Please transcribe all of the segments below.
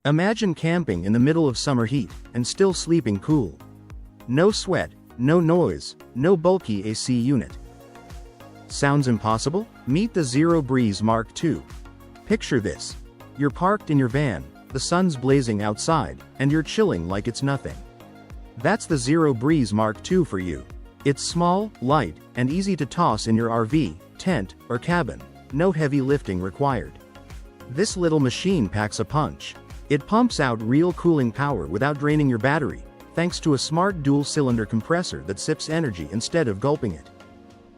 Imagine camping in the middle of summer heat, and still sleeping cool. No sweat, no noise, no bulky AC unit. Sounds impossible? Meet the Zero Breeze Mark II. Picture this. You're parked in your van, the sun's blazing outside, and you're chilling like it's nothing. That's the Zero Breeze Mark II for you. It's small, light, and easy to toss in your RV, tent, or cabin. No heavy lifting required. This little machine packs a punch. It pumps out real cooling power without draining your battery, thanks to a smart dual-cylinder compressor that sips energy instead of gulping it.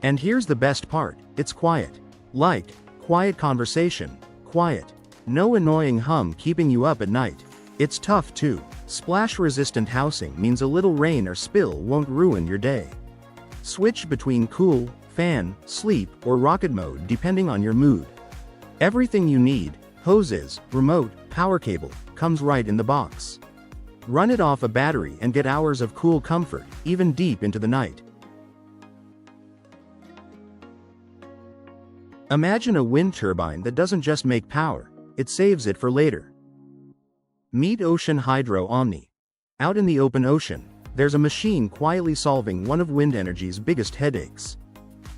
And here's the best part, it's quiet. Like, quiet conversation, quiet. No annoying hum keeping you up at night. It's tough too. Splash-resistant housing means a little rain or spill won't ruin your day. Switch between cool, fan, sleep, or rocket mode depending on your mood. Everything you need, hoses, remote, power cable, comes right in the box. Run it off a battery and get hours of cool comfort, even deep into the night. Imagine a wind turbine that doesn't just make power, it saves it for later. Meet Ocean Hydro Omni. Out in the open ocean, there's a machine quietly solving one of wind energy's biggest headaches.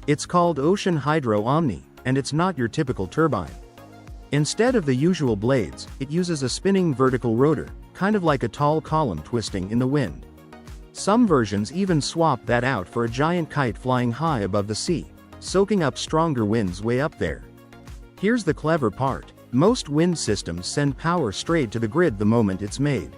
It's called Ocean Hydro Omni, and it's not your typical turbine. Instead of the usual blades, it uses a spinning vertical rotor, kind of like a tall column twisting in the wind. Some versions even swap that out for a giant kite flying high above the sea, soaking up stronger winds way up there. Here's the clever part. Most wind systems send power straight to the grid the moment it's made.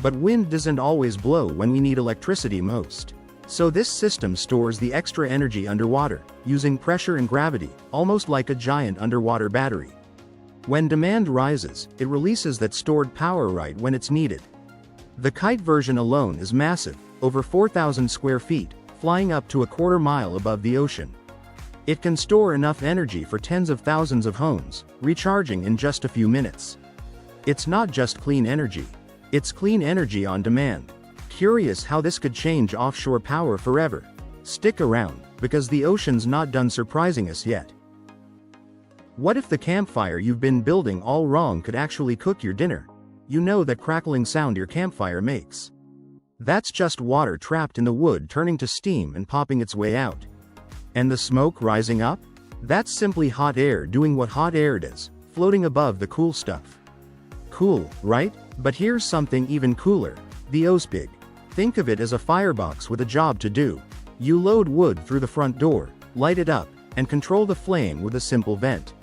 But wind doesn't always blow when we need electricity most. So this system stores the extra energy underwater, using pressure and gravity, almost like a giant underwater battery. When demand rises, it releases that stored power right when it's needed. The kite version alone is massive, over 4,000 square feet, flying up to a quarter mile above the ocean. It can store enough energy for tens of thousands of homes, recharging in just a few minutes. It's not just clean energy. It's clean energy on demand. Curious how this could change offshore power forever? Stick around, because the ocean's not done surprising us yet. What if the campfire you've been building all wrong could actually cook your dinner? You know that crackling sound your campfire makes. That's just water trapped in the wood turning to steam and popping its way out. And the smoke rising up? That's simply hot air doing what hot air does, floating above the cool stuff. Cool, right? But here's something even cooler. The Ozpig. Think of it as a firebox with a job to do. You load wood through the front door, light it up, and control the flame with a simple vent.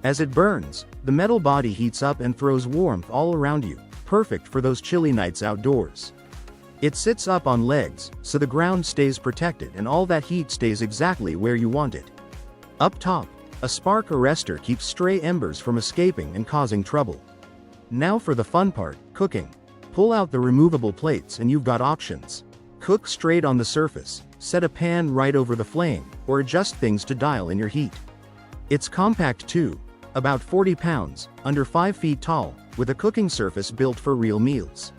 As it burns, the metal body heats up and throws warmth all around you, perfect for those chilly nights outdoors. It sits up on legs, so the ground stays protected and all that heat stays exactly where you want it. Up top, a spark arrestor keeps stray embers from escaping and causing trouble. Now for the fun part, cooking. Pull out the removable plates and you've got options. Cook straight on the surface, set a pan right over the flame, or adjust things to dial in your heat. It's compact too. About 40 pounds, under 5 feet tall, with a cooking surface built for real meals.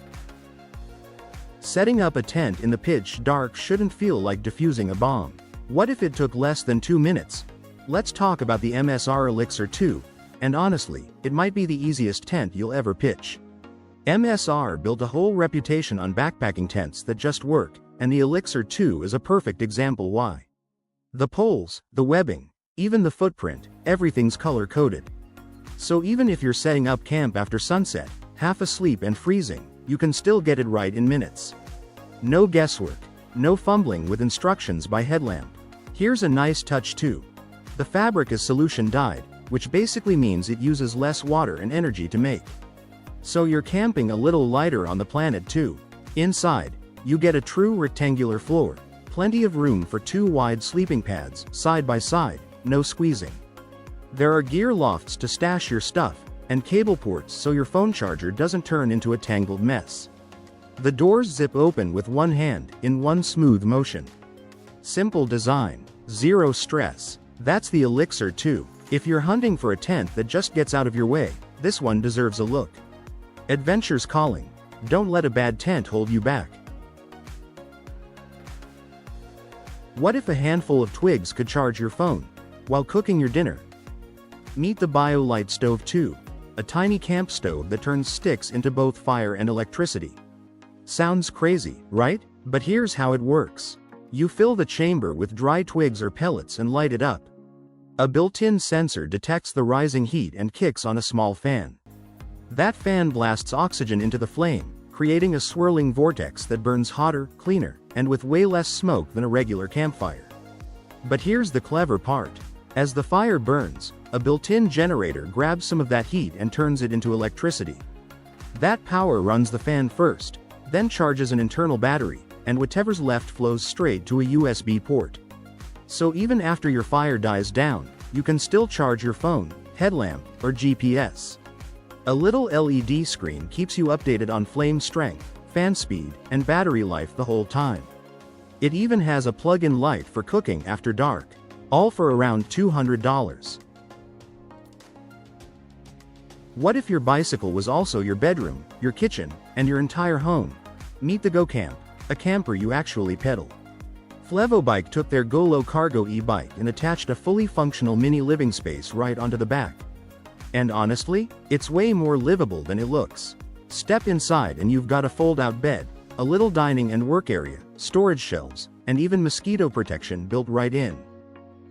Setting up a tent in the pitch dark shouldn't feel like defusing a bomb. What if it took less than 2 minutes? Let's talk about the MSR Elixir 2, and honestly, it might be the easiest tent you'll ever pitch. MSR built a whole reputation on backpacking tents that just work, and the Elixir 2 is a perfect example why. The poles, the webbing, even the footprint, everything's color-coded. So even if you're setting up camp after sunset, half asleep and freezing, you can still get it right in minutes. No guesswork, no fumbling with instructions by headlamp. Here's a nice touch too. The fabric is solution dyed, which basically means it uses less water and energy to make. So you're camping a little lighter on the planet too. Inside, you get a true rectangular floor, plenty of room for 2 wide sleeping pads, side by side, no squeezing. There are gear lofts to stash your stuff, and cable ports so your phone charger doesn't turn into a tangled mess. The doors zip open with one hand, in one smooth motion. Simple design, zero stress. That's the Elixir 2. If you're hunting for a tent that just gets out of your way, this one deserves a look. Adventure's calling. Don't let a bad tent hold you back. What if a handful of twigs could charge your phone while cooking your dinner? Meet the BioLite Stove 2. a tiny camp stove that turns sticks into both fire and electricity. Sounds crazy, right? But here's how it works. You fill the chamber with dry twigs or pellets and light it up. A built-in sensor detects the rising heat and kicks on a small fan. That fan blasts oxygen into the flame, creating a swirling vortex that burns hotter, cleaner, and with way less smoke than a regular campfire. But here's the clever part. As the fire burns, a built-in generator grabs some of that heat and turns it into electricity. That power runs the fan first, then charges an internal battery, and whatever's left flows straight to a USB port. So even after your fire dies down, you can still charge your phone, headlamp, or GPS. A little LED screen keeps you updated on flame strength, fan speed, and battery life the whole time. It even has a plug-in light for cooking after dark, all for around $200. What if your bicycle was also your bedroom, your kitchen, and your entire home? Meet the GoCamp, a camper you actually pedal. Flevobike took their Go-Low cargo e-bike and attached a fully functional mini living space right onto the back. And honestly, it's way more livable than it looks. Step inside and you've got a fold-out bed, a little dining and work area, storage shelves, and even mosquito protection built right in.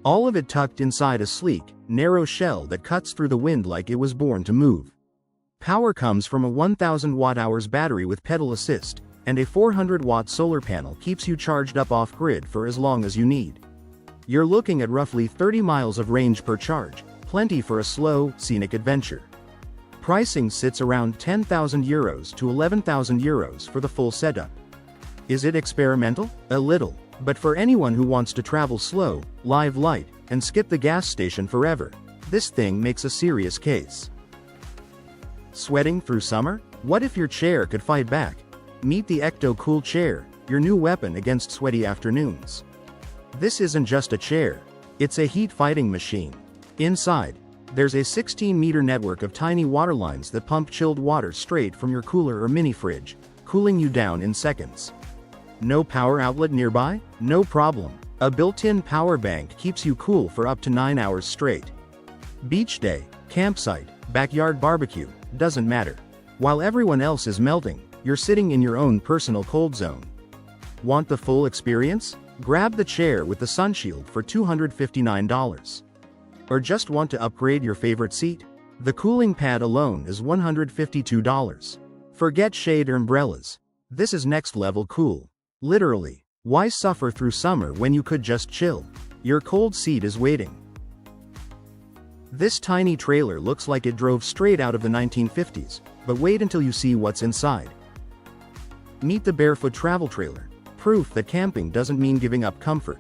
All of it tucked inside a sleek, narrow shell that cuts through the wind like it was born to move. Power comes from a 1000 watt-hours battery with pedal assist, and a 400-watt solar panel keeps you charged up off-grid for as long as you need. You're looking at roughly 30 miles of range per charge, plenty for a slow, scenic adventure. Pricing sits around €10,000 to €11,000 for the full setup. Is it experimental? A little, but for anyone who wants to travel slow, live light, and skip the gas station forever, this thing makes a serious case. Sweating through summer? What if your chair could fight back? Meet the Ecto Cool Chair, your new weapon against sweaty afternoons. This isn't just a chair, it's a heat-fighting machine. Inside, there's a 16-meter network of tiny water lines that pump chilled water straight from your cooler or mini fridge, cooling you down in seconds. No power outlet nearby? No problem. A built-in power bank keeps you cool for up to 9 hours straight. Beach day, campsite, backyard barbecue, doesn't matter. While everyone else is melting, you're sitting in your own personal cold zone. Want the full experience? Grab the chair with the sunshield for $259. Or just want to upgrade your favorite seat? The cooling pad alone is $152. Forget shade or umbrellas. This is next level cool. Literally. Why suffer through summer when you could just chill? Your cold seat is waiting. This tiny trailer looks like it drove straight out of the 1950s, but wait until you see what's inside. Meet the Barefoot Travel Trailer, proof that camping doesn't mean giving up comfort.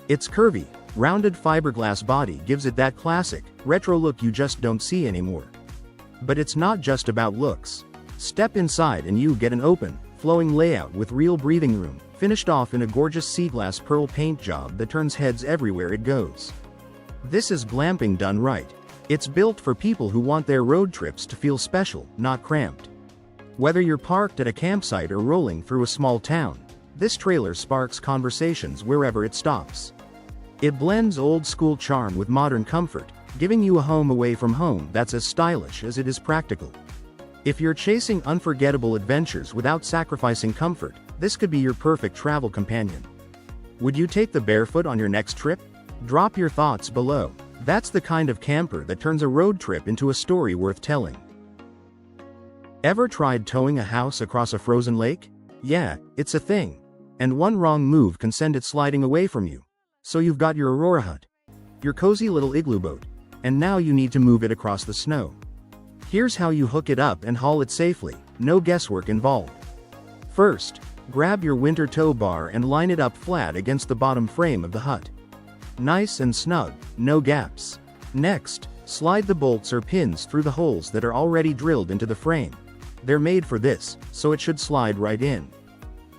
Its curvy, rounded fiberglass body gives it that classic, retro look you just don't see anymore. But it's not just about looks. Step inside and you get an open, flowing layout with real breathing room, finished off in a gorgeous sea glass pearl paint job that turns heads everywhere it goes. This is glamping done right. It's built for people who want their road trips to feel special, not cramped. Whether you're parked at a campsite or rolling through a small town, this trailer sparks conversations wherever it stops. It blends old-school charm with modern comfort, giving you a home away from home that's as stylish as it is practical. If you're chasing unforgettable adventures without sacrificing comfort, this could be your perfect travel companion. Would you take the Barefoot on your next trip? Drop your thoughts below. That's the kind of camper that turns a road trip into a story worth telling. Ever tried towing a house across a frozen lake? Yeah, it's a thing. And one wrong move can send it sliding away from you. So you've got your Aurora hut, your cozy little igloo boat, and now you need to move it across the snow. Here's how you hook it up and haul it safely, no guesswork involved. First, grab your winter tow bar and line it up flat against the bottom frame of the hut. Nice and snug, no gaps. Next, slide the bolts or pins through the holes that are already drilled into the frame. They're made for this, so it should slide right in.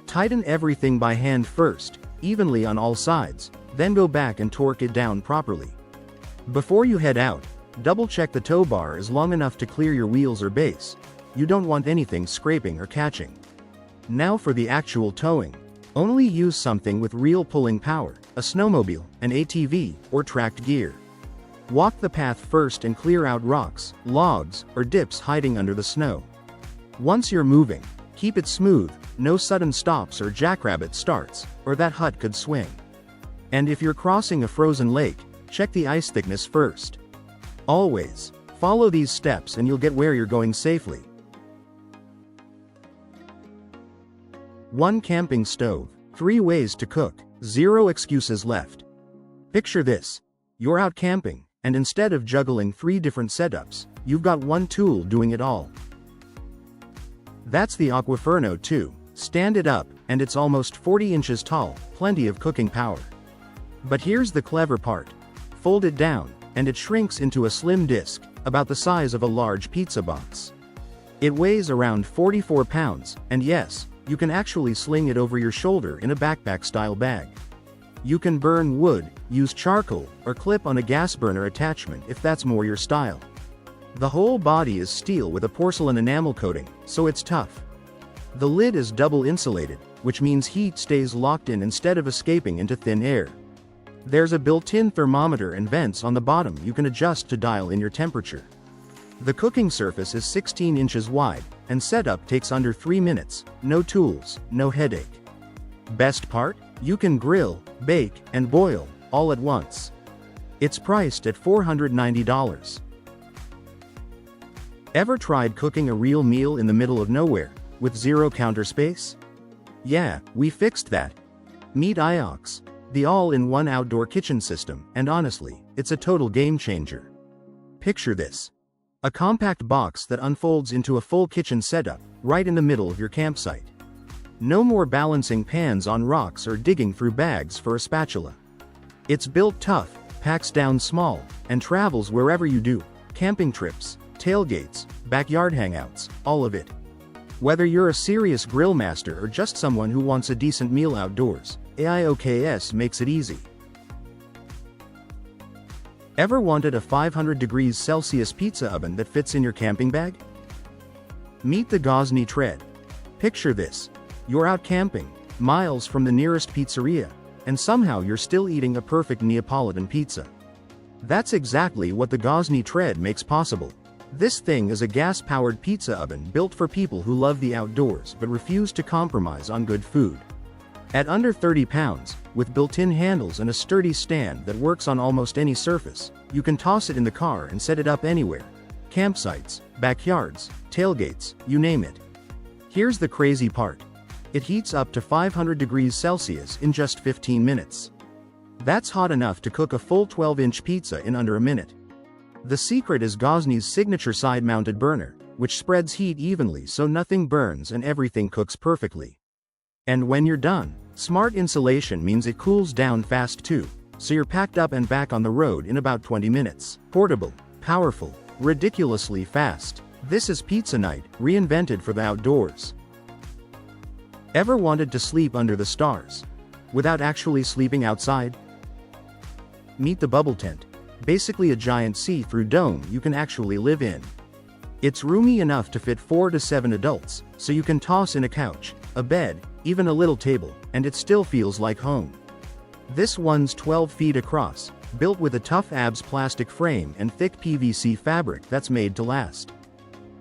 Tighten everything by hand first, evenly on all sides, then go back and torque it down properly. Before you head out, double-check the tow bar is long enough to clear your wheels or base. You don't want anything scraping or catching. Now for the actual towing. Only use something with real pulling power, a snowmobile, an ATV, or tracked gear. Walk the path first and clear out rocks, logs, or dips hiding under the snow. Once you're moving, keep it smooth, no sudden stops or jackrabbit starts, or that hut could swing. And if you're crossing a frozen lake, check the ice thickness first. Always, follow these steps and you'll get where you're going safely. 1 camping stove. 3 ways to cook. 0 excuses left. Picture this. You're out camping, and instead of juggling 3 different setups, you've got one tool doing it all. That's the Aquaferno 2. Stand it up, and it's almost 40 inches tall, plenty of cooking power. But here's the clever part. Fold it down, and it shrinks into a slim disc, about the size of a large pizza box. It weighs around 44 pounds, and yes, you can actually sling it over your shoulder in a backpack-style bag. You can burn wood, use charcoal, or clip on a gas burner attachment if that's more your style. The whole body is steel with a porcelain enamel coating, so it's tough. The lid is double insulated, which means heat stays locked in instead of escaping into thin air. There's a built-in thermometer and vents on the bottom you can adjust to dial in your temperature. The cooking surface is 16 inches wide, and setup takes under 3 minutes, no tools, no headache. Best part? You can grill, bake, and boil, all at once. It's priced at $490. Ever tried cooking a real meal in the middle of nowhere, with 0 counter space? Yeah, we fixed that. Meet IOX, the all-in-one outdoor kitchen system, and honestly, it's a total game changer. Picture this. A compact box that unfolds into a full kitchen setup, right in the middle of your campsite. No more balancing pans on rocks or digging through bags for a spatula. It's built tough, packs down small, and travels wherever you do. Camping trips, tailgates, backyard hangouts, all of it. Whether you're a serious grill master or just someone who wants a decent meal outdoors, AIOKS makes it easy. Ever wanted a 500 degrees Celsius pizza oven that fits in your camping bag? Meet the Gosni Tread. Picture this. You're out camping, miles from the nearest pizzeria, and somehow you're still eating a perfect Neapolitan pizza. That's exactly what the Gosni Tread makes possible. This thing is a gas-powered pizza oven built for people who love the outdoors but refuse to compromise on good food. At under 30 pounds, with built-in handles and a sturdy stand that works on almost any surface, you can toss it in the car and set it up anywhere. Campsites, backyards, tailgates, you name it. Here's the crazy part. It heats up to 500 degrees Celsius in just 15 minutes. That's hot enough to cook a full 12-inch pizza in under a minute. The secret is Gosni's signature side-mounted burner, which spreads heat evenly so nothing burns and everything cooks perfectly. And when you're done, smart insulation means it cools down fast too, so you're packed up and back on the road in about 20 minutes. Portable, powerful, ridiculously fast. This is pizza night, reinvented for the outdoors. Ever wanted to sleep under the stars, without actually sleeping outside? Meet the bubble tent. Basically a giant see-through dome you can actually live in. It's roomy enough to fit 4 to 7 adults, so you can toss in a couch, a bed, even a little table, and it still feels like home. This one's 12 feet across, built with a tough ABS plastic frame and thick PVC fabric that's made to last.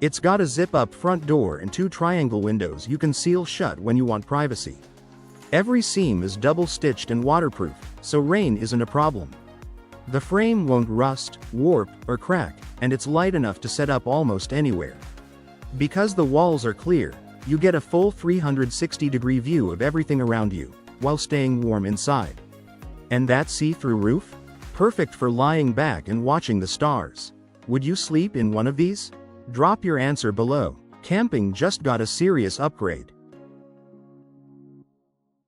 It's got a zip-up front door and 2 triangle windows you can seal shut when you want privacy. Every seam is double-stitched and waterproof, so rain isn't a problem. The frame won't rust, warp, or crack, and it's light enough to set up almost anywhere. Because the walls are clear, you get a full 360-degree view of everything around you, while staying warm inside. And that see-through roof? Perfect for lying back and watching the stars. Would you sleep in one of these? Drop your answer below. Camping just got a serious upgrade.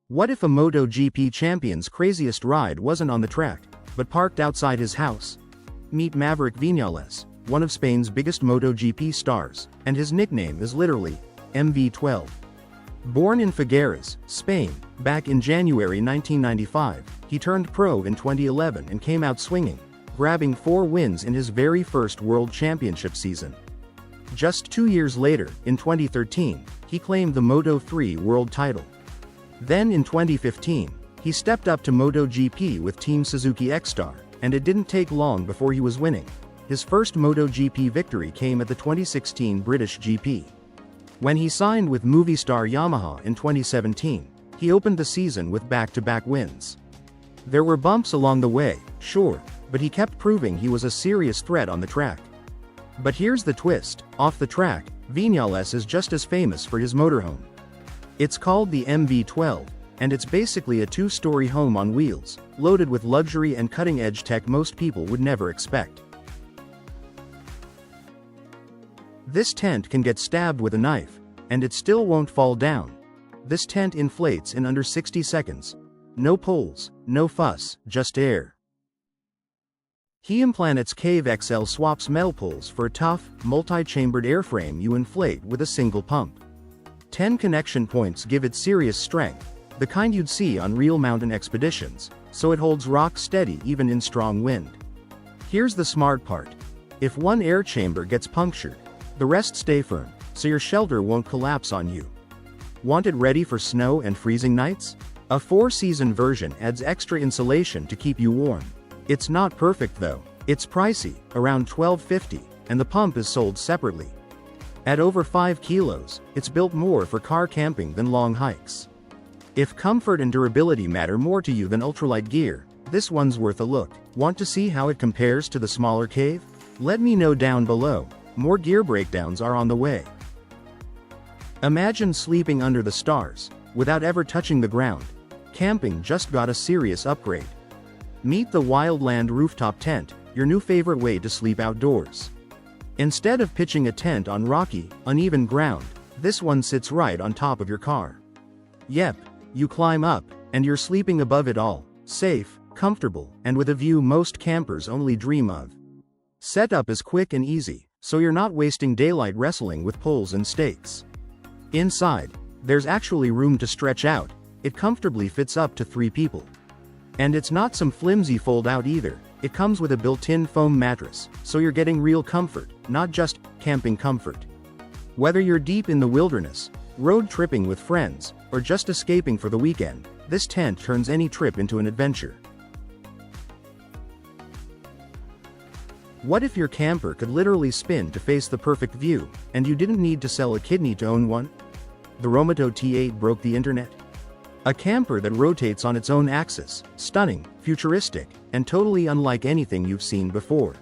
What if a MotoGP champion's craziest ride wasn't on the track, but parked outside his house? Meet Maverick Viñales, one of Spain's biggest MotoGP stars, and his nickname is literally MV12. Born in Figueres, Spain, back in January 1995, he turned pro in 2011 and came out swinging, grabbing 4 wins in his very first World Championship season. Just 2 years later, in 2013, he claimed the Moto3 world title. Then in 2015, he stepped up to MotoGP with Team Suzuki X-Star, and it didn't take long before he was winning. His first MotoGP victory came at the 2016 British GP. When he signed with movie star Yamaha in 2017, he opened the season with back-to-back wins. There were bumps along the way, sure, but he kept proving he was a serious threat on the track. But here's the twist: off the track, Viñales is just as famous for his motorhome. It's called the MV-12, and it's basically a two-story home on wheels, loaded with luxury and cutting-edge tech most people would never expect. This tent can get stabbed with a knife, and it still won't fall down. This tent inflates in under 60 seconds. No poles, no fuss, just air. Planet's Cave XL swaps metal poles for a tough, multi-chambered airframe you inflate with a single pump. 10 connection points give it serious strength, the kind you'd see on real mountain expeditions, so it holds rock steady even in strong wind. Here's the smart part: if one air chamber gets punctured, the rest stay firm, so your shelter won't collapse on you. Want it ready for snow and freezing nights? A 4-season version adds extra insulation to keep you warm. It's not perfect though. It's pricey, around $12.50, and the pump is sold separately. At over 5 kilos, it's built more for car camping than long hikes. If comfort and durability matter more to you than ultralight gear, this one's worth a look. Want to see how it compares to the smaller Cave? Let me know down below. More gear breakdowns are on the way. Imagine sleeping under the stars, without ever touching the ground. Camping just got a serious upgrade. Meet the Wildland Rooftop Tent, your new favorite way to sleep outdoors. Instead of pitching a tent on rocky, uneven ground, this one sits right on top of your car. Yep, you climb up, and you're sleeping above it all, safe, comfortable, and with a view most campers only dream of. Setup is quick and easy, so you're not wasting daylight wrestling with poles and stakes. Inside, there's actually room to stretch out. It comfortably fits up to 3 people. And it's not some flimsy fold-out either. It comes with a built-in foam mattress, so you're getting real comfort, not just camping comfort. Whether you're deep in the wilderness, road tripping with friends, or just escaping for the weekend, this tent turns any trip into an adventure. What if your camper could literally spin to face the perfect view, and you didn't need to sell a kidney to own one? The Romoto T8 broke the internet. A camper that rotates on its own axis, stunning, futuristic, and totally unlike anything you've seen before.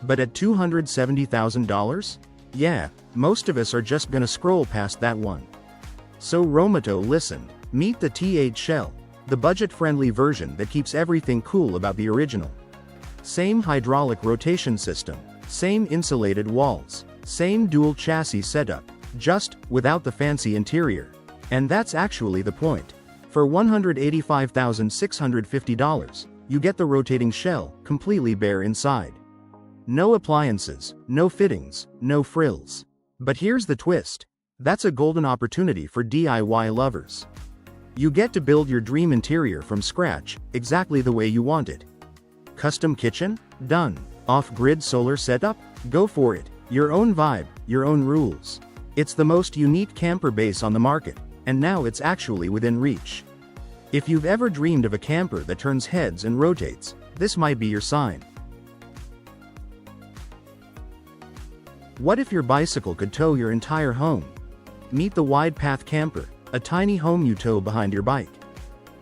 But at $270,000? Yeah, most of us are just gonna scroll past that one. So Romoto listened. Meet the T8 Shell, the budget-friendly version that keeps everything cool about the original. Same hydraulic rotation system, same insulated walls, same dual chassis setup, just without the fancy interior. And that's actually the point. For $185,650, you get the rotating shell, completely bare inside. No appliances, no fittings, no frills. But here's the twist. That's a golden opportunity for DIY lovers. You get to build your dream interior from scratch, exactly the way you want it. Custom kitchen? Done. Off-grid solar setup? Go for it. Your own vibe, your own rules. It's the most unique camper base on the market, and now it's actually within reach. If you've ever dreamed of a camper that turns heads and rotates, this might be your sign. What if your bicycle could tow your entire home? Meet the Wide Path Camper, a tiny home you tow behind your bike.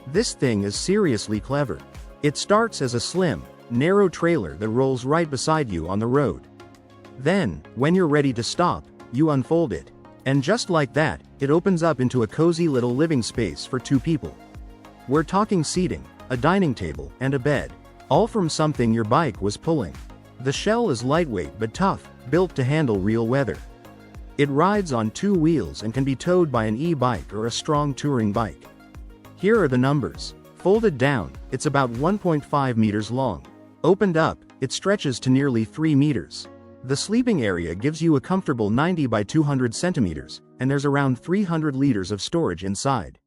This thing is seriously clever. It starts as a slim, narrow trailer that rolls right beside you on the road. Then, when you're ready to stop, you unfold it. And just like that, it opens up into a cozy little living space for 2 people. We're talking seating, a dining table, and a bed. All from something your bike was pulling. The shell is lightweight but tough, built to handle real weather. It rides on 2 wheels and can be towed by an e-bike or a strong touring bike. Here are the numbers. Folded down, it's about 1.5 meters long. Opened up, it stretches to nearly 3 meters. The sleeping area gives you a comfortable 90 by 200 centimeters, and there's around 300 liters of storage inside.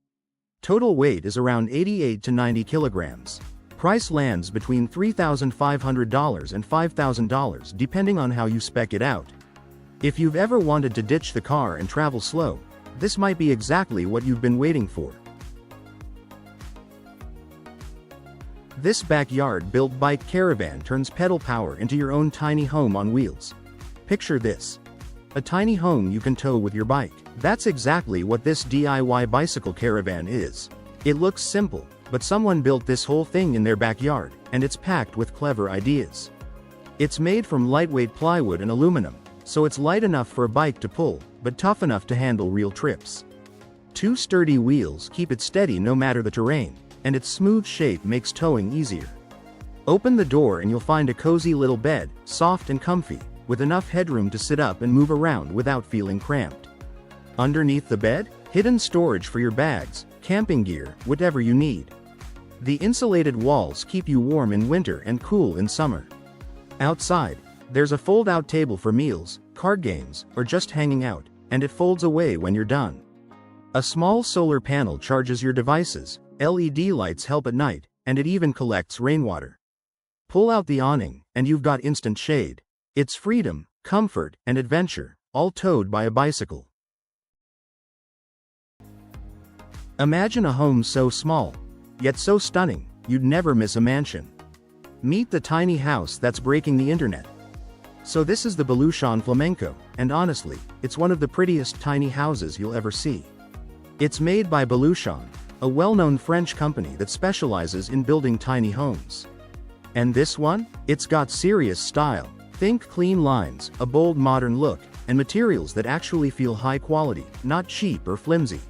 Total weight is around 88 to 90 kilograms. Price lands between $3,500 and $5,000 depending on how you spec it out. If you've ever wanted to ditch the car and travel slow, this might be exactly what you've been waiting for. This backyard-built bike caravan turns pedal power into your own tiny home on wheels. Picture this. A tiny home you can tow with your bike. That's exactly what this DIY bicycle caravan is. It looks simple, but someone built this whole thing in their backyard, and it's packed with clever ideas. It's made from lightweight plywood and aluminum, so it's light enough for a bike to pull, but tough enough to handle real trips. 2 sturdy wheels keep it steady no matter the terrain, and its smooth shape makes towing easier. Open the door and you'll find a cozy little bed, soft and comfy, with enough headroom to sit up and move around without feeling cramped. Underneath the bed, hidden storage for your bags, camping gear, whatever you need. The insulated walls keep you warm in winter and cool in summer. Outside, there's a fold-out table for meals, card games, or just hanging out, and it folds away when you're done. A small solar panel charges your devices, LED lights help at night, and it even collects rainwater. Pull out the awning, and you've got instant shade. It's freedom, comfort, and adventure, all towed by a bicycle. Imagine a home so small, yet so stunning, you'd never miss a mansion. Meet the tiny house that's breaking the internet. So this is the Beluchon Flamenco, and honestly, it's one of the prettiest tiny houses you'll ever see. It's made by Beluchon, a well-known French company that specializes in building tiny homes. And this one? It's got serious style. Think clean lines, a bold modern look, and materials that actually feel high quality, not cheap or flimsy.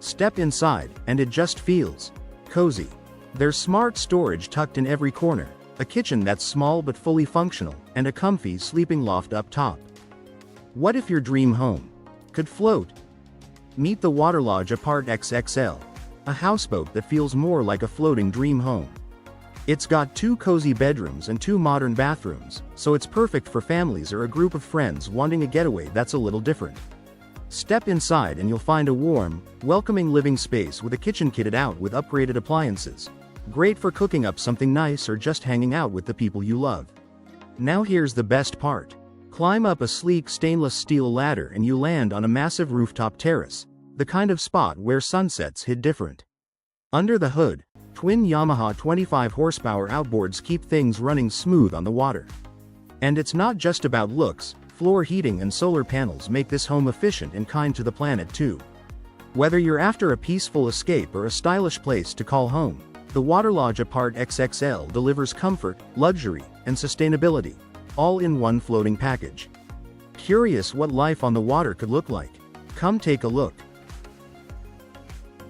Step inside, and it just feels cozy. There's smart storage tucked in every corner, a kitchen that's small but fully functional, and a comfy sleeping loft up top. What if your dream home could float? Meet the Waterlodge Apart XXL, a houseboat that feels more like a floating dream home. It's got 2 cozy bedrooms and 2 modern bathrooms, so it's perfect for families or a group of friends wanting a getaway that's a little different. Step inside and you'll find a warm, welcoming living space with a kitchen kitted out with upgraded appliances. Great for cooking up something nice or just hanging out with the people you love. Now here's the best part. Climb up a sleek stainless steel ladder and you land on a massive rooftop terrace, the kind of spot where sunsets hit different. Under the hood, twin Yamaha 25 horsepower outboards keep things running smooth on the water. And it's not just about looks. Floor heating and solar panels make this home efficient and kind to the planet too. Whether you're after a peaceful escape or a stylish place to call home, the Waterlodge Apart XXL delivers comfort, luxury, and sustainability, all in one floating package. Curious what life on the water could look like? Come take a look.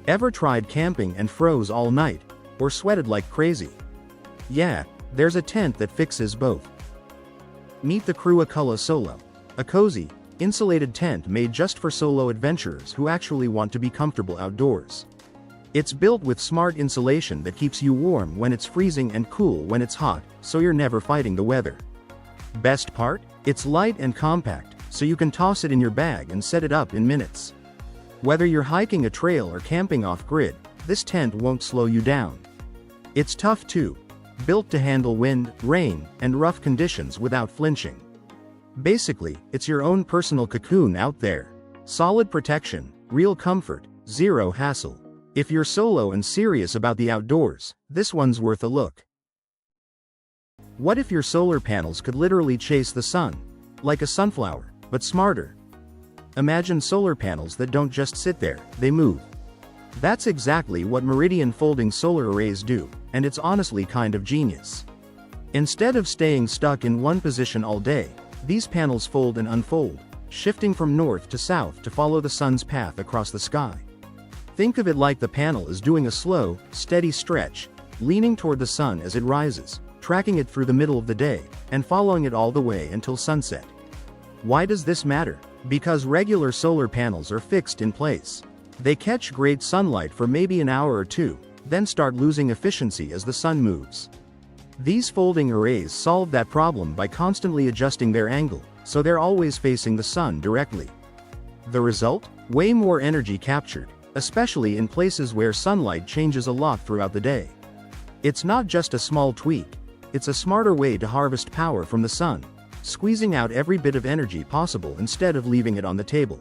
Ever tried camping and froze all night, or sweated like crazy? Yeah, there's a tent that fixes both. Meet the Cruacula Solo, a cozy, insulated tent made just for solo adventurers who actually want to be comfortable outdoors. It's built with smart insulation that keeps you warm when it's freezing and cool when it's hot, so you're never fighting the weather. Best part? It's light and compact, so you can toss it in your bag and set it up in minutes. Whether you're hiking a trail or camping off-grid, this tent won't slow you down. It's tough too. Built to handle wind, rain, and rough conditions without flinching. Basically, it's your own personal cocoon out there. Solid protection, real comfort, zero hassle. If you're solo and serious about the outdoors, this one's worth a look. What if your solar panels could literally chase the sun? Like a sunflower, but smarter. Imagine solar panels that don't just sit there, they move. That's exactly what Meridian folding solar arrays do, and it's honestly kind of genius. Instead of staying stuck in one position all day, these panels fold and unfold, shifting from north to south to follow the sun's path across the sky. Think of it like the panel is doing a slow, steady stretch, leaning toward the sun as it rises, tracking it through the middle of the day, and following it all the way until sunset. Why does this matter? Because regular solar panels are fixed in place. They catch great sunlight for maybe an hour or two, then start losing efficiency as the sun moves. These folding arrays solve that problem by constantly adjusting their angle, so they're always facing the sun directly. The result? Way more energy captured, especially in places where sunlight changes a lot throughout the day. It's not just a small tweak, it's a smarter way to harvest power from the sun, squeezing out every bit of energy possible instead of leaving it on the table.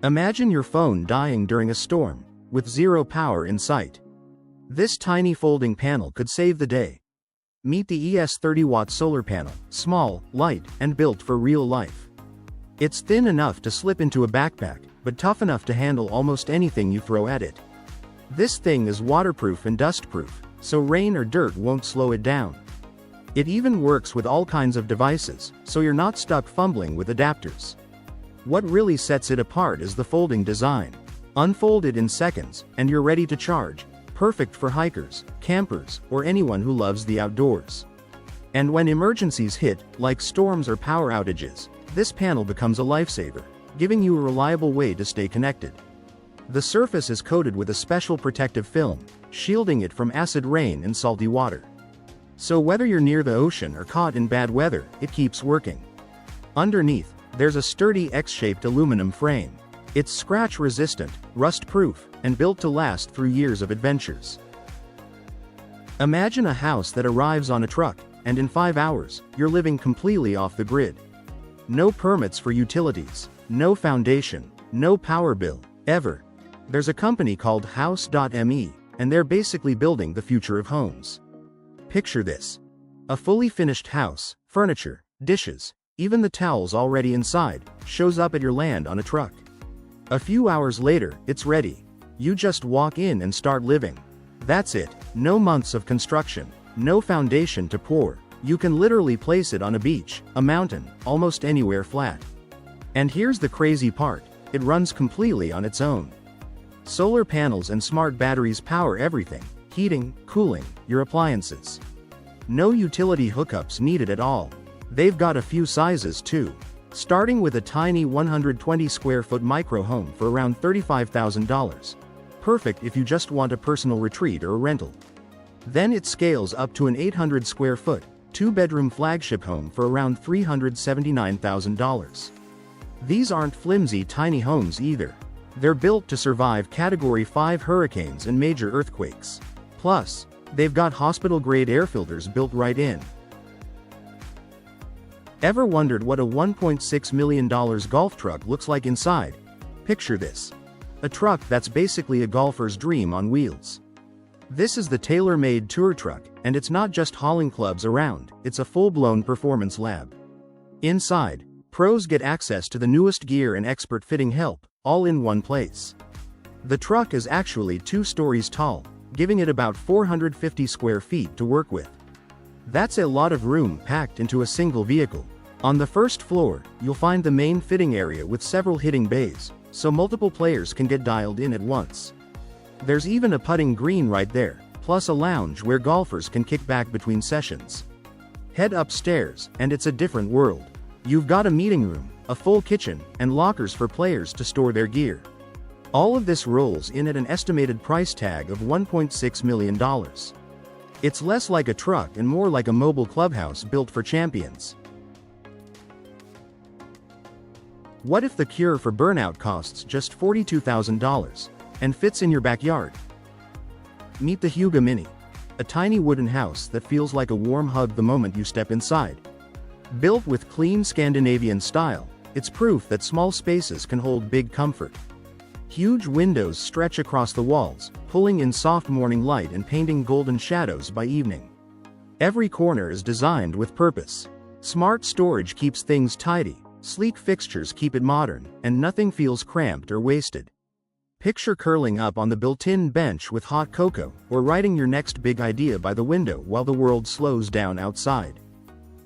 Imagine your phone dying during a storm. with zero power in sight. This tiny folding panel could save the day. Meet the ES 30-watt solar panel, small, light, and built for real life. It's thin enough to slip into a backpack, but tough enough to handle almost anything you throw at it. This thing is waterproof and dustproof, so rain or dirt won't slow it down. It even works with all kinds of devices, so you're not stuck fumbling with adapters. What really sets it apart is the folding design. Unfold it in seconds, and you're ready to charge, perfect for hikers, campers, or anyone who loves the outdoors. And when emergencies hit, like storms or power outages, this panel becomes a lifesaver, giving you a reliable way to stay connected. The surface is coated with a special protective film, shielding it from acid rain and salty water. So whether you're near the ocean or caught in bad weather, it keeps working. Underneath, there's a sturdy X-shaped aluminum frame. It's scratch-resistant, rust-proof, and built to last through years of adventures. Imagine a house that arrives on a truck, and in 5 hours, you're living completely off the grid. No permits for utilities, no foundation, no power bill, ever. There's a company called House.me, and they're basically building the future of homes. Picture this. A fully finished house, furniture, dishes, even the towels already inside, shows up at your land on a truck. A few hours later, it's ready. You just walk in and start living. That's it. No months of construction, no foundation to pour. You can literally place it on a beach, a mountain, almost anywhere flat. And here's the crazy part. It runs completely on its own. Solar panels and smart batteries power everything: heating, cooling, your appliances. No utility hookups needed at all. They've got a few sizes too. Starting with a tiny 120 square foot micro home for around $35,000. Perfect if you just want a personal retreat or a rental. Then it scales up to an 800 square foot, 2-bedroom flagship home for around $379,000. These aren't flimsy tiny homes either. They're built to survive Category 5 hurricanes and major earthquakes. Plus, they've got hospital-grade air filters built right in. Ever wondered what a $1.6 million golf truck looks like inside? Picture this. A truck that's basically a golfer's dream on wheels. This is the tailor-made tour truck, and it's not just hauling clubs around, it's a full-blown performance lab. Inside, pros get access to the newest gear and expert fitting help, all in one place. The truck is actually 2 stories tall, giving it about 450 square feet to work with. That's a lot of room packed into a single vehicle. On the first floor, you'll find the main fitting area with several hitting bays, so multiple players can get dialed in at once. There's even a putting green right there, plus a lounge where golfers can kick back between sessions. Head upstairs, and it's a different world. You've got a meeting room, a full kitchen, and lockers for players to store their gear. All of this rolls in at an estimated price tag of $1.6 million. It's less like a truck and more like a mobile clubhouse built for champions. What if the cure for burnout costs just $42,000 and fits in your backyard? Meet the Huga Mini, a tiny wooden house that feels like a warm hug the moment you step inside. Built with clean Scandinavian style, it's proof that small spaces can hold big comfort. Huge windows stretch across the walls, pulling in soft morning light and painting golden shadows by evening. Every corner is designed with purpose. Smart storage keeps things tidy, sleek fixtures keep it modern, and nothing feels cramped or wasted. Picture curling up on the built-in bench with hot cocoa, or writing your next big idea by the window while the world slows down outside.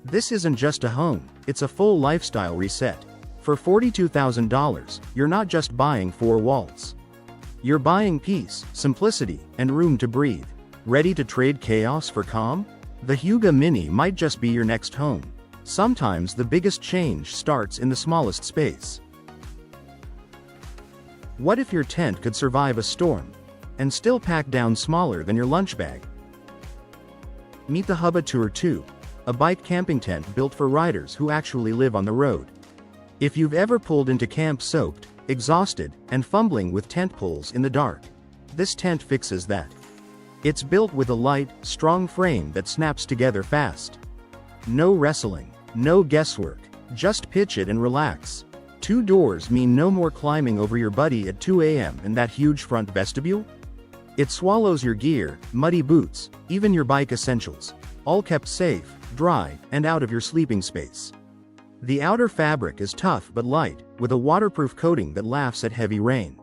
This isn't just a home, it's a full lifestyle reset. For $42,000, you're not just buying 4 walls. You're buying peace, simplicity, and room to breathe. Ready to trade chaos for calm? The Huga Mini might just be your next home. Sometimes the biggest change starts in the smallest space. What if your tent could survive a storm and still pack down smaller than your lunch bag? Meet the Hubba Tour 2, a bike camping tent built for riders who actually live on the road. If you've ever pulled into camp soaked, exhausted, and fumbling with tent poles in the dark, this tent fixes that. It's built with a light, strong frame that snaps together fast. No wrestling, no guesswork, just pitch it and relax. 2 doors mean no more climbing over your buddy at 2 a.m. in that huge front vestibule. It swallows your gear, muddy boots, even your bike essentials, all kept safe, dry, and out of your sleeping space. The outer fabric is tough but light, with a waterproof coating that laughs at heavy rain.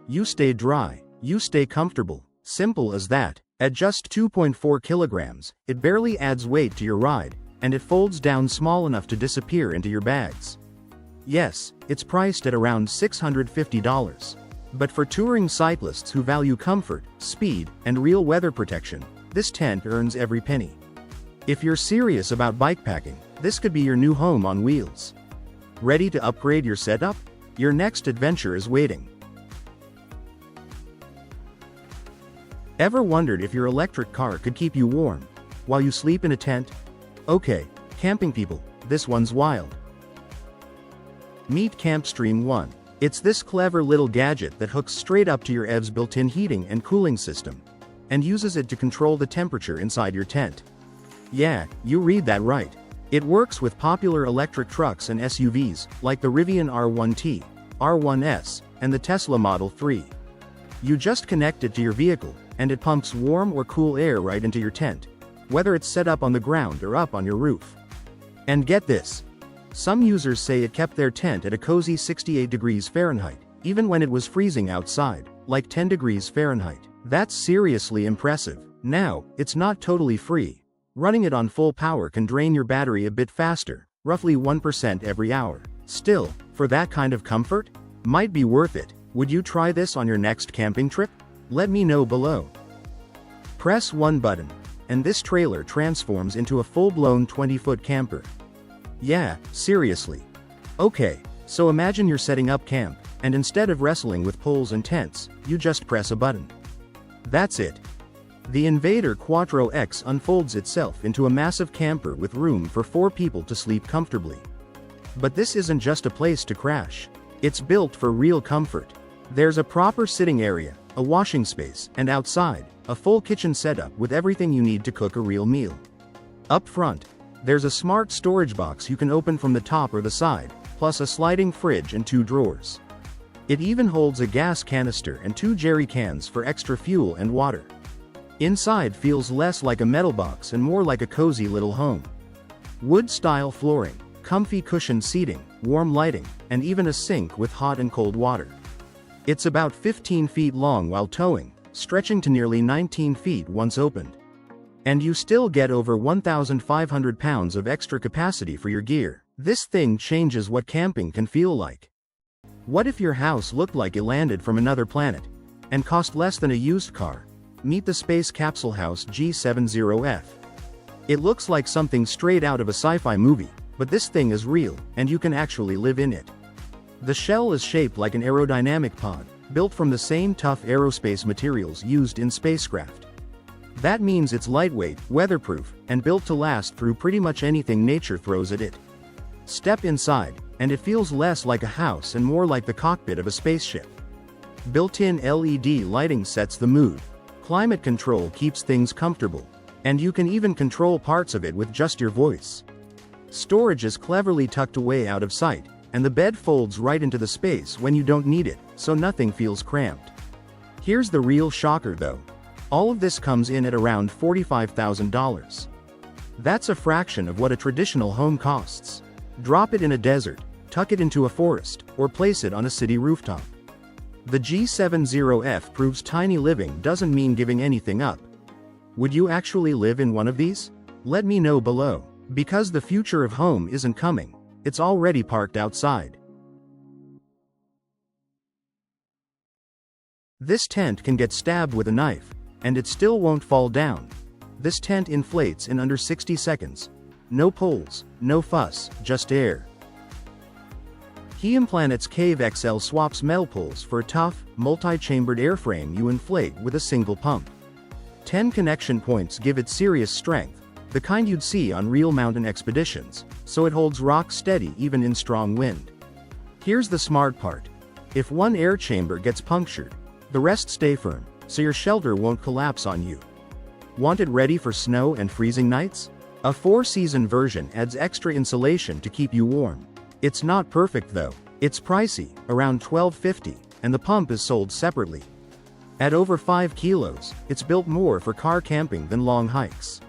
You stay dry, you stay comfortable, simple as that. At just 2.4 kilograms, it barely adds weight to your ride, and it folds down small enough to disappear into your bags. Yes, it's priced at around $650. But for touring cyclists who value comfort, speed, and real weather protection, this tent earns every penny. If you're serious about bikepacking, this could be your new home on wheels. Ready to upgrade your setup? Your next adventure is waiting. Ever wondered if your electric car could keep you warm while you sleep in a tent? Okay, camping people, this one's wild. Meet CampStream 1. It's this clever little gadget that hooks straight up to your EV's built-in heating and cooling system, and uses it to control the temperature inside your tent. Yeah, you read that right. It works with popular electric trucks and SUVs, like the Rivian R1T, R1S, and the Tesla Model 3. You just connect it to your vehicle, and it pumps warm or cool air right into your tent, whether it's set up on the ground or up on your roof. And get this. Some users say it kept their tent at a cozy 68 degrees Fahrenheit, even when it was freezing outside, like 10 degrees Fahrenheit. That's seriously impressive. Now, it's not totally free. Running it on full power can drain your battery a bit faster, roughly 1% every hour. Still, for that kind of comfort, might be worth it. Would you try this on your next camping trip? Let me know below. Press one button, and this trailer transforms into a full-blown 20-foot camper. Yeah, seriously. Okay, so imagine you're setting up camp, and instead of wrestling with poles and tents, you just press a button. That's it. The Invader Quattro X unfolds itself into a massive camper with room for 4 people to sleep comfortably. But this isn't just a place to crash. It's built for real comfort. There's a proper sitting area, a washing space, and outside, a full kitchen setup with everything you need to cook a real meal. Up front, there's a smart storage box you can open from the top or the side, plus a sliding fridge and 2 drawers. It even holds a gas canister and 2 jerry cans for extra fuel and water. Inside feels less like a metal box and more like a cozy little home. Wood-style flooring, comfy cushioned seating, warm lighting, and even a sink with hot and cold water. It's about 15 feet long while towing, stretching to nearly 19 feet once opened. And you still get over 1,500 pounds of extra capacity for your gear. This thing changes what camping can feel like. What if your house looked like it landed from another planet and cost less than a used car? Meet the Space Capsule House G70F. It looks like something straight out of a sci-fi movie, but this thing is real, and you can actually live in it. The shell is shaped like an aerodynamic pod, built from the same tough aerospace materials used in spacecraft. That means it's lightweight, weatherproof, and built to last through pretty much anything nature throws at it. Step inside, and it feels less like a house and more like the cockpit of a spaceship. Built-in LED lighting sets the mood. Climate control keeps things comfortable, and you can even control parts of it with just your voice. Storage is cleverly tucked away out of sight, and the bed folds right into the space when you don't need it, so nothing feels cramped. Here's the real shocker though. All of this comes in at around $45,000. That's a fraction of what a traditional home costs. Drop it in a desert, tuck it into a forest, or place it on a city rooftop. The G70F proves tiny living doesn't mean giving anything up. Would you actually live in one of these? Let me know below. Because the future of home isn't coming, it's already parked outside. This tent can get stabbed with a knife, and it still won't fall down. This tent inflates in under 60 seconds. No poles, no fuss, just air. Planet's Cave XL swaps metal poles for a tough, multi-chambered airframe you inflate with a single pump. 10 connection points give it serious strength, the kind you'd see on real mountain expeditions, so it holds rock steady even in strong wind. Here's the smart part. If one air chamber gets punctured, the rest stay firm, so your shelter won't collapse on you. Want it ready for snow and freezing nights? A 4-season version adds extra insulation to keep you warm. It's not perfect though. It's pricey, around $12.50, and the pump is sold separately. At over 5 kilos, it's built more for car camping than long hikes.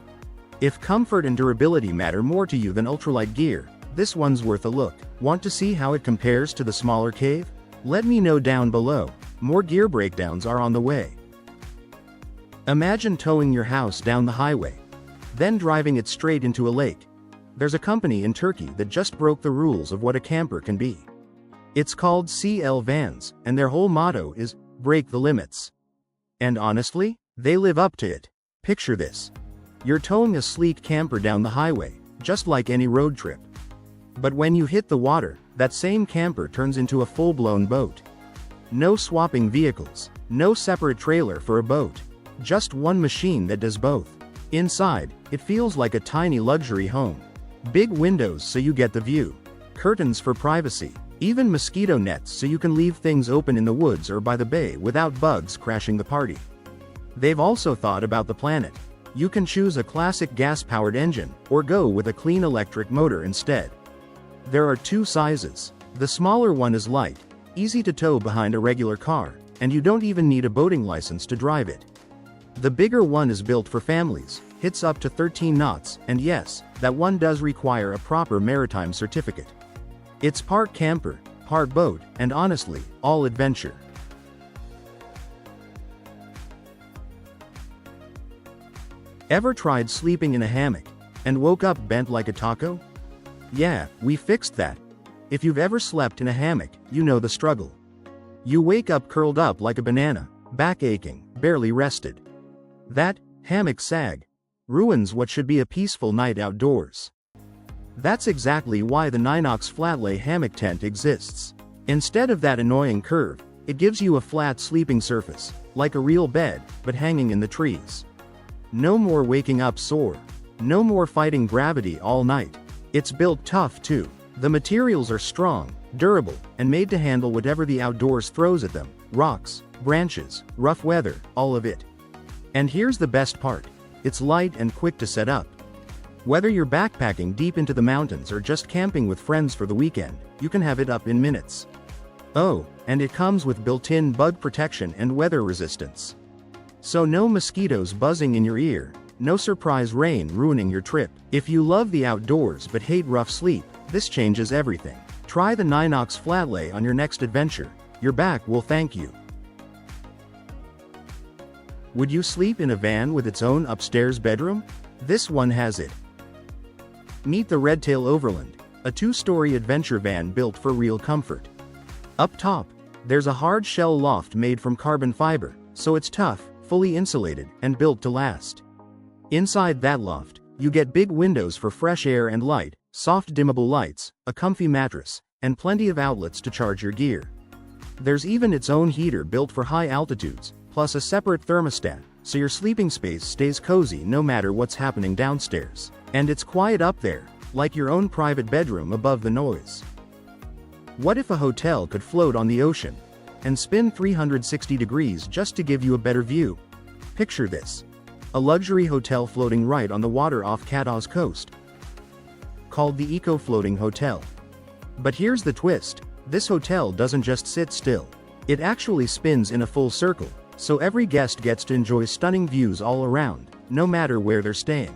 If comfort and durability matter more to you than ultralight gear, this one's worth a look. Want to see how it compares to the smaller cave? Let me know down below. More gear breakdowns are on the way. Imagine towing your house down the highway, then driving it straight into a lake. There's a company in Turkey that just broke the rules of what a camper can be. It's called CL Vans, and their whole motto is, break the limits. And honestly, they live up to it. Picture this. You're towing a sleek camper down the highway, just like any road trip. But when you hit the water, that same camper turns into a full-blown boat. No swapping vehicles, no separate trailer for a boat. Just one machine that does both. Inside, it feels like a tiny luxury home. Big windows so you get the view. Curtains for privacy. Even mosquito nets so you can leave things open in the woods or by the bay without bugs crashing the party. They've also thought about the planet. You can choose a classic gas-powered engine, or go with a clean electric motor instead. There are 2 sizes. The smaller one is light, easy to tow behind a regular car, and you don't even need a boating license to drive it. The bigger one is built for families, hits up to 13 knots, and yes, that one does require a proper maritime certificate. It's part camper, part boat, and honestly, all adventure. Ever tried sleeping in a hammock and woke up bent like a taco? Yeah, we fixed that. If you've ever slept in a hammock, you know the struggle. You wake up curled up like a banana, back aching, barely rested. That hammock sag ruins what should be a peaceful night outdoors. That's exactly why the Ninox Flatlay hammock tent exists. Instead of that annoying curve, it gives you a flat sleeping surface, like a real bed, but hanging in the trees. No more waking up sore. No more fighting gravity all night. It's built tough too. The materials are strong, durable, and made to handle whatever the outdoors throws at them. Rocks, branches, rough weather, all of it. And here's the best part. It's light and quick to set up. Whether you're backpacking deep into the mountains or just camping with friends for the weekend, you can have it up in minutes. Oh, and it comes with built-in bug protection and weather resistance. So no mosquitoes buzzing in your ear, no surprise rain ruining your trip. If you love the outdoors but hate rough sleep, this changes everything. Try the Ninox Flatlay on your next adventure. Your back will thank you. Would you sleep in a van with its own upstairs bedroom? This one has it. Meet the Redtail Overland, a 2-story adventure van built for real comfort. Up top, there's a hard shell loft made from carbon fiber, so it's tough, fully insulated, and built to last. Inside that loft, you get big windows for fresh air and light, soft dimmable lights, a comfy mattress, and plenty of outlets to charge your gear. There's even its own heater built for high altitudes, plus a separate thermostat, so your sleeping space stays cozy no matter what's happening downstairs. And it's quiet up there, like your own private bedroom above the noise. What if a hotel could float on the ocean and spin 360 degrees just to give you a better view? Picture this. A luxury hotel floating right on the water off Kata's coast, called the Eco Floating Hotel. But here's the twist. This hotel doesn't just sit still. It actually spins in a full circle, so every guest gets to enjoy stunning views all around, no matter where they're staying.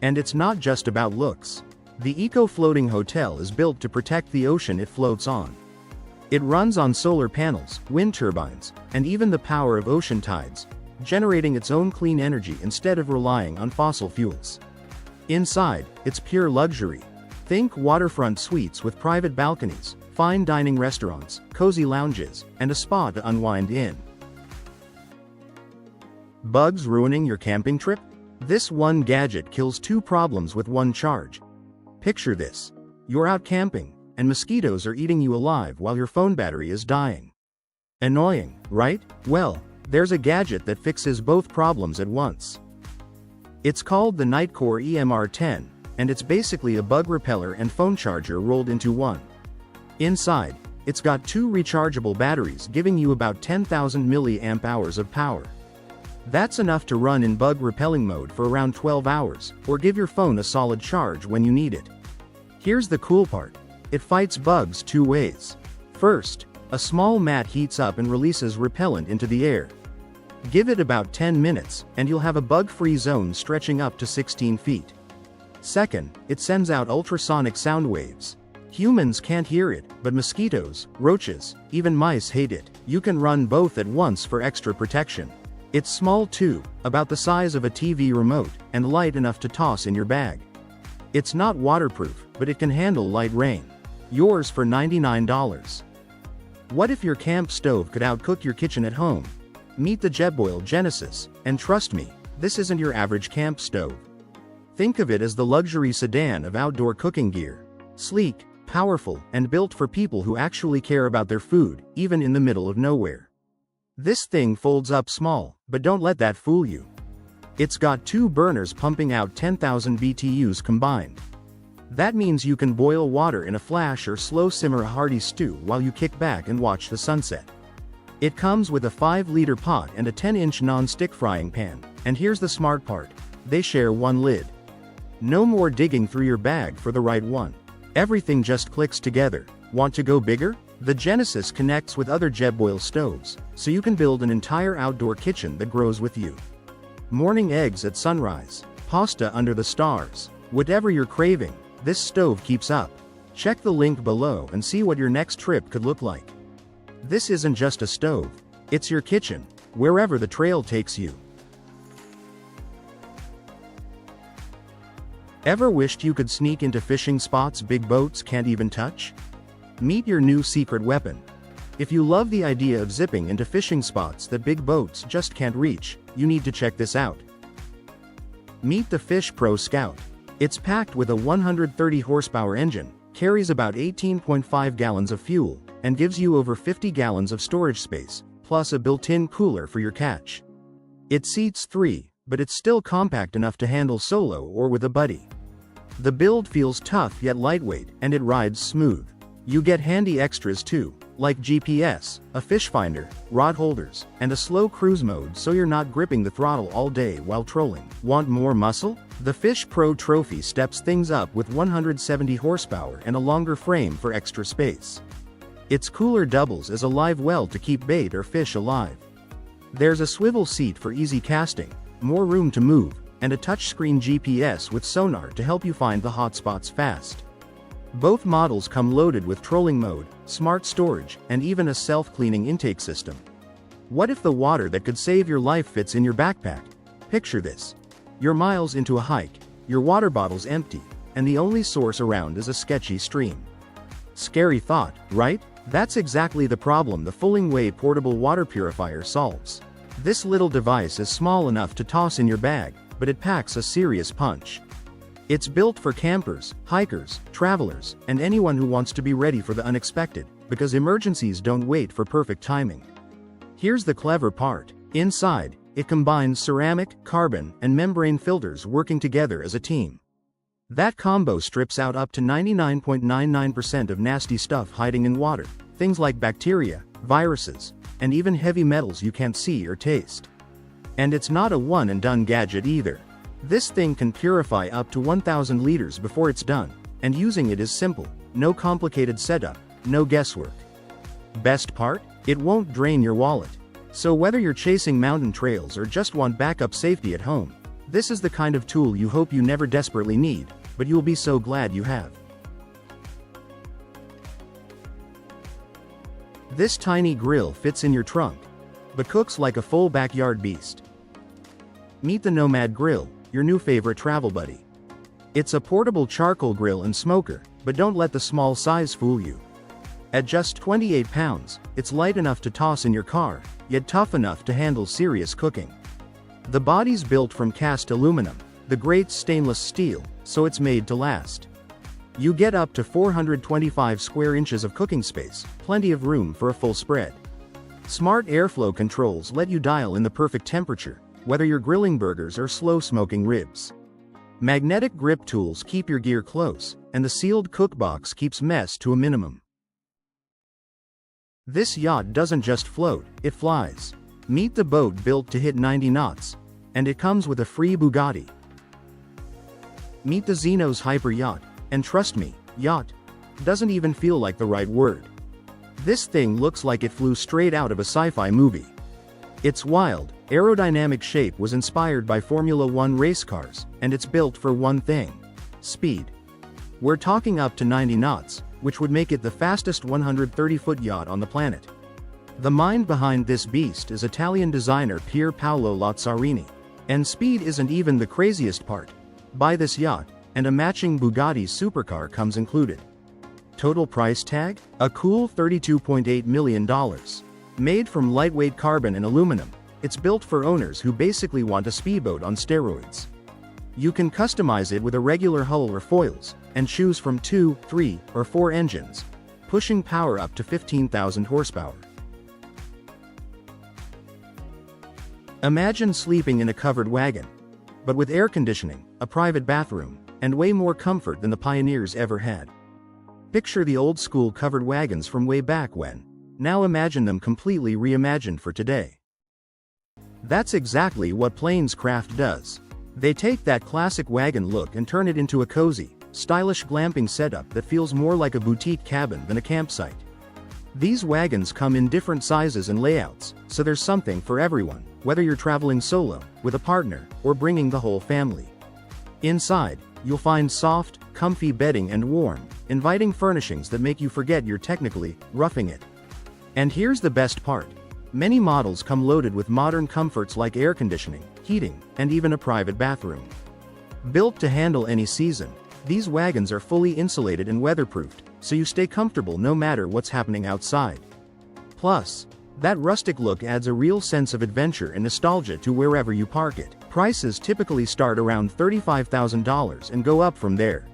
And it's not just about looks. The Eco Floating Hotel is built to protect the ocean it floats on. It runs on solar panels, wind turbines, and even the power of ocean tides, generating its own clean energy instead of relying on fossil fuels. Inside, it's pure luxury. Think waterfront suites with private balconies, fine dining restaurants, cozy lounges, and a spa to unwind in. Bugs ruining your camping trip? This one gadget kills 2 problems with one charge. Picture this. You're out camping, and mosquitoes are eating you alive while your phone battery is dying. Annoying, right? Well, there's a gadget that fixes both problems at once. It's called the Nightcore EMR10, and it's basically a bug repeller and phone charger rolled into one. Inside, it's got 2 rechargeable batteries giving you about 10,000 mAh of power. That's enough to run in bug repelling mode for around 12 hours, or give your phone a solid charge when you need it. Here's the cool part. It fights bugs 2 ways. First, a small mat heats up and releases repellent into the air. Give it about 10 minutes, and you'll have a bug-free zone stretching up to 16 feet. Second, it sends out ultrasonic sound waves. Humans can't hear it, but mosquitoes, roaches, even mice hate it. You can run both at once for extra protection. It's small too, about the size of a TV remote, and light enough to toss in your bag. It's not waterproof, but it can handle light rain. Yours for $99. What if your camp stove could outcook your kitchen at home? Meet the Jetboil Genesis, and trust me, this isn't your average camp stove. Think of it as the luxury sedan of outdoor cooking gear. Sleek, powerful, and built for people who actually care about their food, even in the middle of nowhere. This thing folds up small, but don't let that fool you. It's got 2 burners pumping out 10,000 BTUs combined. That means you can boil water in a flash or slow simmer a hearty stew while you kick back and watch the sunset. It comes with a 5-liter pot and a 10-inch non-stick frying pan, and here's the smart part. They share one lid. No more digging through your bag for the right one. Everything just clicks together. Want to go bigger? The Genesis connects with other Jetboil stoves, so you can build an entire outdoor kitchen that grows with you. Morning eggs at sunrise, pasta under the stars. Whatever you're craving, this stove keeps up. Check the link below and see what your next trip could look like. This isn't just a stove, it's your kitchen, wherever the trail takes you. Ever wished you could sneak into fishing spots big boats can't even touch? Meet your new secret weapon. If you love the idea of zipping into fishing spots that big boats just can't reach, you need to check this out. Meet the Fish Pro Scout. It's packed with a 130 horsepower engine, carries about 18.5 gallons of fuel, and gives you over 50 gallons of storage space, plus a built-in cooler for your catch. It seats 3, but it's still compact enough to handle solo or with a buddy. The build feels tough yet lightweight, and it rides smooth. You get handy extras too, like GPS, a fish finder, rod holders, and a slow cruise mode so you're not gripping the throttle all day while trolling. Want more muscle? The Fish Pro Trophy steps things up with 170 horsepower and a longer frame for extra space. Its cooler doubles as a live well to keep bait or fish alive. There's a swivel seat for easy casting, more room to move, and a touchscreen GPS with sonar to help you find the hotspots fast. Both models come loaded with trolling mode, smart storage, and even a self-cleaning intake system. What if the water that could save your life fits in your backpack? Picture this. You're miles into a hike, your water bottle's empty, and the only source around is a sketchy stream. Scary thought, right? That's exactly the problem the Fullingway portable water purifier solves. This little device is small enough to toss in your bag, but it packs a serious punch. It's built for campers, hikers, travelers, and anyone who wants to be ready for the unexpected, because emergencies don't wait for perfect timing. Here's the clever part. Inside, it combines ceramic, carbon, and membrane filters working together as a team. That combo strips out up to 99.99% of nasty stuff hiding in water, things like bacteria, viruses, and even heavy metals you can't see or taste. And it's not a one-and-done gadget either. This thing can purify up to 1,000 liters before it's done, and using it is simple, no complicated setup, no guesswork. Best part? It won't drain your wallet. So whether you're chasing mountain trails or just want backup safety at home, this is the kind of tool you hope you never desperately need, but you'll be so glad you have. This tiny grill fits in your trunk, but cooks like a full backyard beast. Meet the Nomad Grill, your new favorite travel buddy. It's a portable charcoal grill and smoker, but don't let the small size fool you. At just 28 pounds, it's light enough to toss in your car, yet tough enough to handle serious cooking. The body's built from cast aluminum, the grate's stainless steel, so it's made to last. You get up to 425 square inches of cooking space, plenty of room for a full spread. Smart airflow controls let you dial in the perfect temperature, whether you're grilling burgers or slow smoking ribs. Magnetic grip tools keep your gear close, and the sealed cook box keeps mess to a minimum. This yacht doesn't just float, it flies. Meet the boat built to hit 90 knots, and it comes with a free Bugatti. Meet the Xenos Hyper Yacht, and trust me, yacht doesn't even feel like the right word. This thing looks like it flew straight out of a sci-fi movie. Its wild, aerodynamic shape was inspired by Formula One race cars, and it's built for one thing: speed. We're talking up to 90 knots, which would make it the fastest 130-foot yacht on the planet. The mind behind this beast is Italian designer Pier Paolo Lazzarini. And speed isn't even the craziest part. Buy this yacht, and a matching Bugatti supercar comes included. Total price tag? A cool $32.8 million. Made from lightweight carbon and aluminum, it's built for owners who basically want a speedboat on steroids. You can customize it with a regular hull or foils, and choose from 2, 3, or 4 engines, pushing power up to 15,000 horsepower. Imagine sleeping in a covered wagon, but with air conditioning, a private bathroom, and way more comfort than the pioneers ever had. Picture the old-school covered wagons from way back when. Now imagine them completely reimagined for today. That's exactly what Planescraft does. They take that classic wagon look and turn it into a cozy, stylish glamping setup that feels more like a boutique cabin than a campsite. These wagons come in different sizes and layouts, so there's something for everyone, whether you're traveling solo, with a partner, or bringing the whole family. Inside, you'll find soft, comfy bedding and warm, inviting furnishings that make you forget you're technically roughing it. And here's the best part. Many models come loaded with modern comforts like air conditioning, heating, and even a private bathroom. Built to handle any season, these wagons are fully insulated and weatherproofed, so you stay comfortable no matter what's happening outside. Plus, that rustic look adds a real sense of adventure and nostalgia to wherever you park it. Prices typically start around $35,000 and go up from there.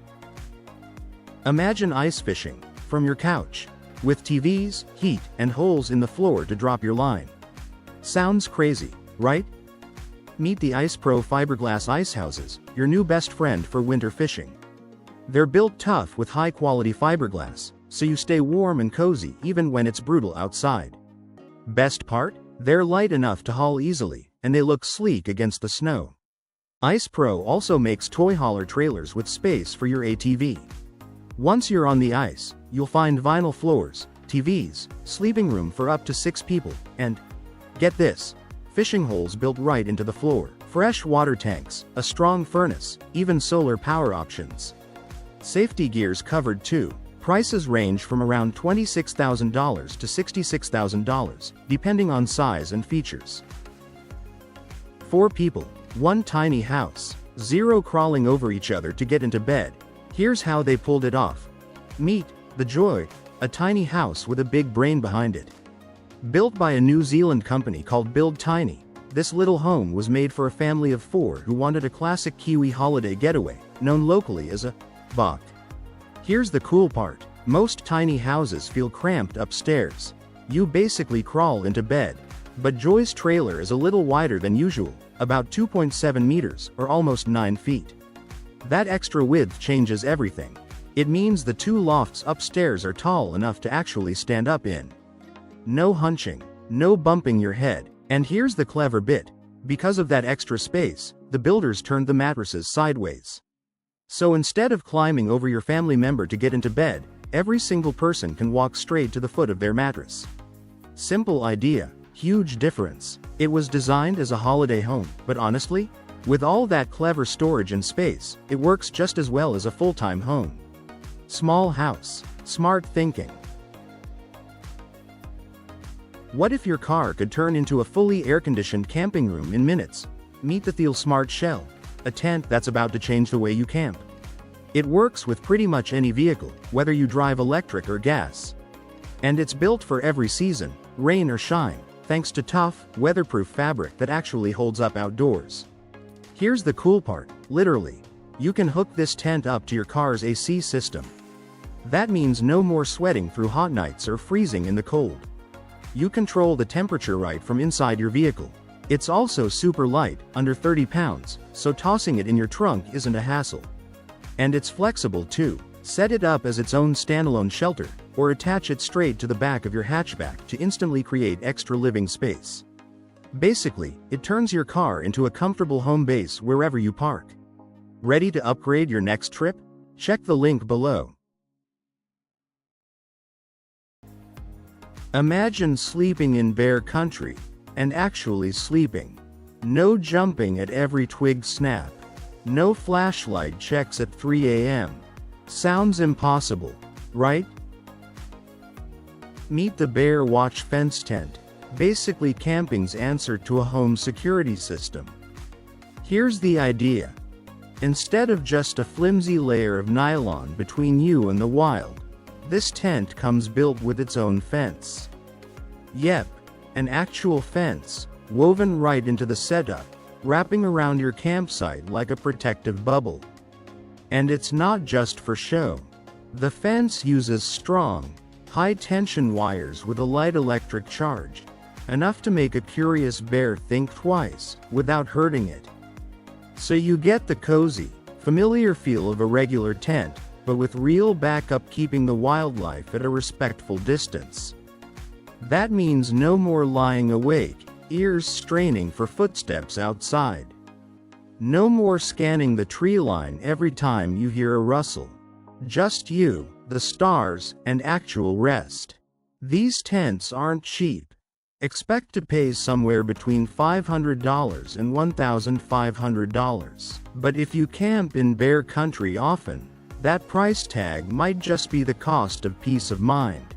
Imagine ice fishing from your couch, with TVs, heat, and holes in the floor to drop your line. Sounds crazy, right? Meet the Ice Pro Fiberglass ice houses, your new best friend for winter fishing. They're built tough with high-quality fiberglass, so you stay warm and cozy even when it's brutal outside. Best part? They're light enough to haul easily, and they look sleek against the snow. Ice Pro also makes toy hauler trailers with space for your ATV. Once you're on the ice, you'll find vinyl floors, TVs, sleeping room for up to 6 people, and, get this, fishing holes built right into the floor, fresh water tanks, a strong furnace, even solar power options. Safety gear's covered too. Prices range from around $26,000 to $66,000, depending on size and features. 4 people, 1 tiny house, 0 crawling over each other to get into bed. Here's how they pulled it off. Meet the Joy, a tiny house with a big brain behind it. Built by a New Zealand company called Build Tiny, this little home was made for a family of 4 who wanted a classic Kiwi holiday getaway, known locally as a bok. Here's the cool part. Most tiny houses feel cramped upstairs. You basically crawl into bed. But Joy's trailer is a little wider than usual, about 2.7 meters, or almost 9 feet. That extra width changes everything. It means the 2 lofts upstairs are tall enough to actually stand up in. No hunching, no bumping your head. And here's the clever bit. Because of that extra space, the builders turned the mattresses sideways. So instead of climbing over your family member to get into bed, every single person can walk straight to the foot of their mattress. Simple idea, huge difference. It was designed as a holiday home, but honestly, with all that clever storage and space, it works just as well as a full-time home. Small house, smart thinking. What if your car could turn into a fully air-conditioned camping room in minutes? Meet the Thiel Smart Shell, a tent that's about to change the way you camp. It works with pretty much any vehicle, whether you drive electric or gas. And it's built for every season, rain or shine, thanks to tough, weatherproof fabric that actually holds up outdoors. Here's the cool part, literally. You can hook this tent up to your car's AC system. That means no more sweating through hot nights or freezing in the cold. You control the temperature right from inside your vehicle. It's also super light, under 30 pounds, so tossing it in your trunk isn't a hassle. And it's flexible too. Set it up as its own standalone shelter, or attach it straight to the back of your hatchback to instantly create extra living space. Basically, it turns your car into a comfortable home base wherever you park. Ready to upgrade your next trip? Check the link below. Imagine sleeping in bear country, and actually sleeping. No jumping at every twig snap. No flashlight checks at 3 a.m. Sounds impossible, right? Meet the Bear Watch Fence Tent, basically camping's answer to a home security system. Here's the idea. Instead of just a flimsy layer of nylon between you and the wild, this tent comes built with its own fence. Yep, an actual fence, woven right into the setup, wrapping around your campsite like a protective bubble. And it's not just for show. The fence uses strong, high-tension wires with a light electric charge, enough to make a curious bear think twice, without hurting it. So you get the cozy, familiar feel of a regular tent, but with real backup keeping the wildlife at a respectful distance. That means no more lying awake, ears straining for footsteps outside. No more scanning the tree line every time you hear a rustle. Just you, the stars, and actual rest. These tents aren't cheap. Expect to pay somewhere between $500 and $1,500. But if you camp in bear country often, that price tag might just be the cost of peace of mind.